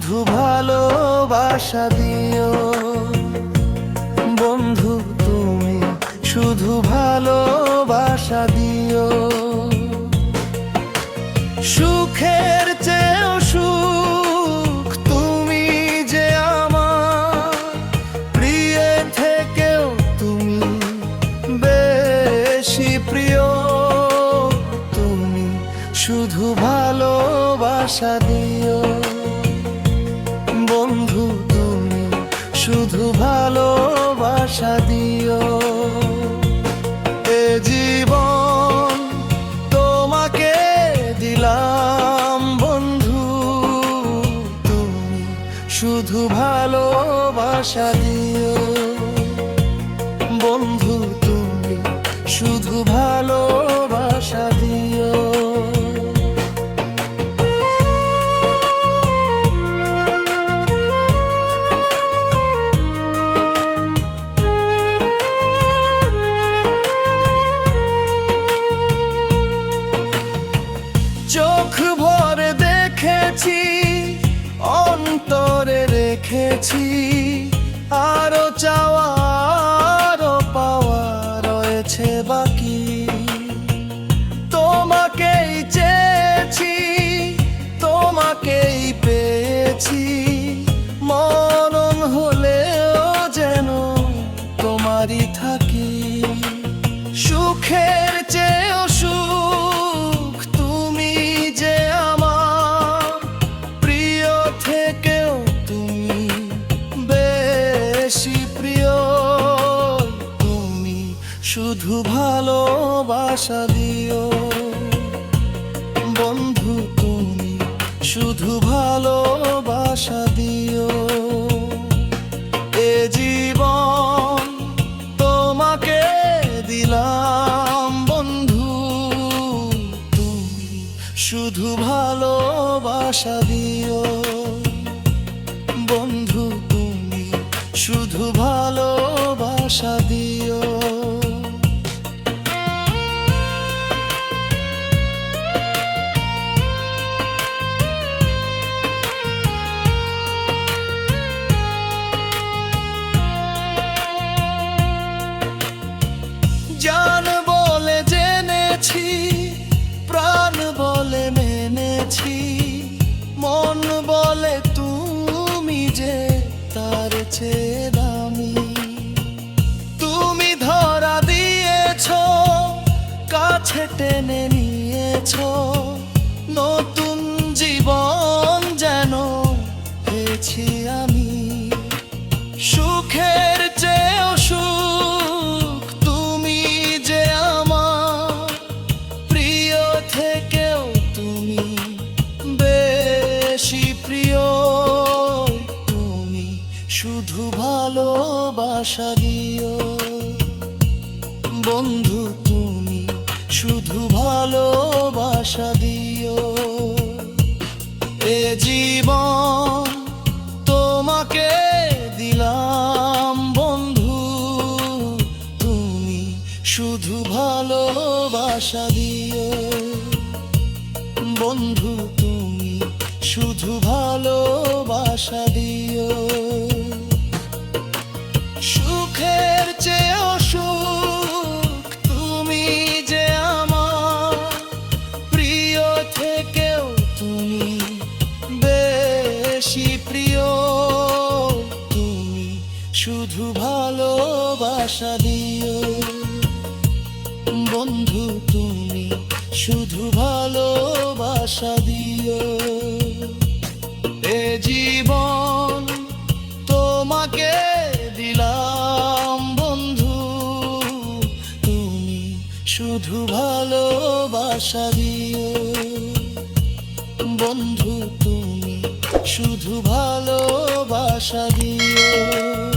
শুধু ভালোবাসা দিও। বন্ধু তুমি শুধু ভালোবাসা দিও। সুখের চেয়েও সুখ তুমি যে আমার, প্রিয় থেকেও তুমি বেশি প্রিয়। তুমি শুধু ভালোবাসা দিও। বন্ধু তুমি শুধু ভালোবাসা দিও। এ জীবন তোমাকে দিলাম বন্ধু, তুমি শুধু ভালোবাসা দিও। বন্ধু তুমি শুধু ভালোবাসা দিও। চোখ ভরে দেখেছি, অন্তরে রেখেছি, আরো চাওয়া আরো পাওয়া রয়েছে বাকি। তোমাকেই চেয়েছি, তোমাকেই পেয়েছি, মরণ হলেও যেন তোমারই থাকি। সুখের চেয়েও সুখ তুমি যে আমার, প্রিয় থেকেও তুমি বেশি প্রিয়। তুমি শুধু ভালোবাসা দিও। বন্ধু তুমি শুধু ভালোবাসা দিও। এ জীবন তোমাকে দিলাম বন্ধু, তুমি শুধু ভালোবাসা দিও। বন্ধু তুমি শুধু ভালোবাসা দিও। জান বলে জেনেছি, প্রাণ বলে মেনেছি, মন বলে তুমি যে তার চেয়ে দামি। তুমি ধরা দিয়েছ, কাছে টেনে নিয়েছ, নতুন জীবন যেন পেয়েছি আমি। সুখের চেয়েও সুখ তুমি যে আমার, প্রিয় থেকেও তুমি বেশি প্রিয়। তুমি শুধু ভালোবাসা দিও। বন্ধু তুমি শুধু ভালোবাসা দিও। এ জীবন তোমাকে দিলাম বন্ধু, তুমি শুধু ভালোবাসা দিও। বন্ধু তুমি শুধু ভালোবাসা দিও। সুখের চেয়েও সুখ তুমি যে আমার, প্রিয় থেকেও তুমি বেশি প্রিয়। তুমি শুধু ভালোবাসা দিও। বন্ধু তুমি শুধু ভালোবাসা দিও। এ জীবন তোমাকে দিলাম বন্ধু, তুমি শুধু ভালোবাসা দিও। বন্ধু তুমি শুধু ভালোবাসা দিও।